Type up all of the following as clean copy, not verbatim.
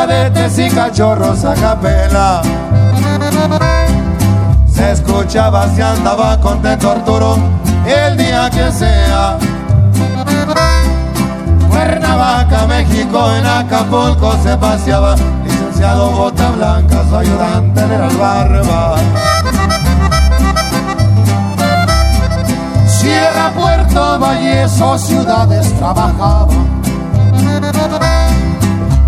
cadetes y cachorros a capela. Se escuchaba si andaba contento Arturo el día que sea. Cuernavaca, México, en Acapulco se paseaba. Licenciado Bota Blanca, su ayudante era el Barba. Sierra, Puerto Valles o ciudades trabajaba.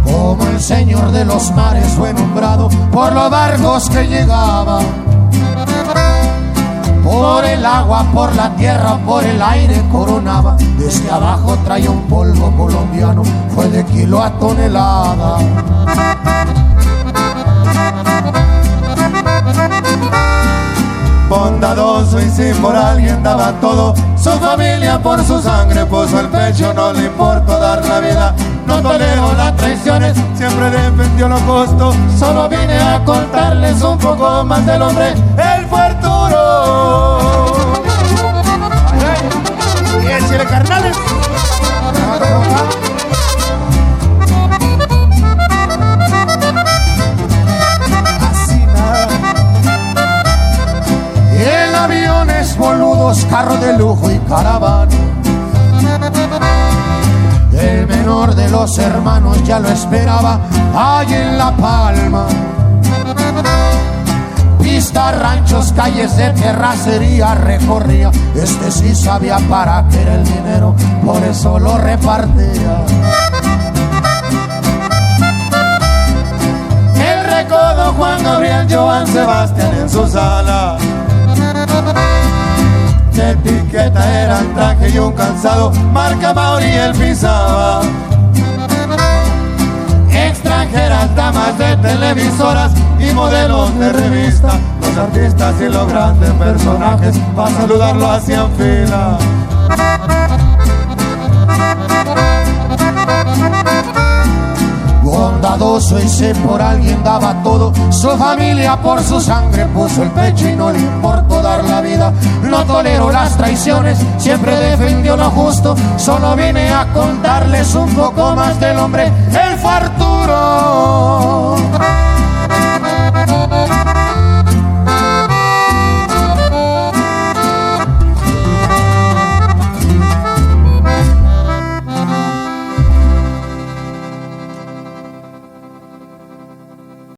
Como el señor de los mares fue nombrado por los barcos que llegaban. Por el agua, por la tierra, por el aire coronaba. Desde abajo traía un polvo colombiano, fue de kilo a tonelada. Bondadoso y si por alguien daba todo, su familia por su sangre puso el pecho, no le importó dar la vida. No toleró las traiciones, siempre defendió lo justo. Solo vine a contarles un poco más del hombre, él fue Arturo. Y échale, carnales. Así nada. En aviones boludos, carro de lujo y caravana. El menor de los hermanos ya lo esperaba allí en La Palma. Pistas, ranchos, calles de terracería recorría. Este sí sabía para qué era el dinero, por eso lo repartía. El recodo Juan Gabriel, Joan Sebastián en su sala. De etiqueta eran traje y un calzado, marca Mauri él pisaba. Extranjeras, damas de televisoras y modelos de revista. Los artistas y los grandes personajes para saludarlo hacían fila. Bondadoso y si por alguien daba todo, su familia por su sangre puso el pecho y no le importó dar la vida. No toleró las traiciones, siempre defendió lo justo. Solo vine a contarles un poco más del hombre, él fue Arturo.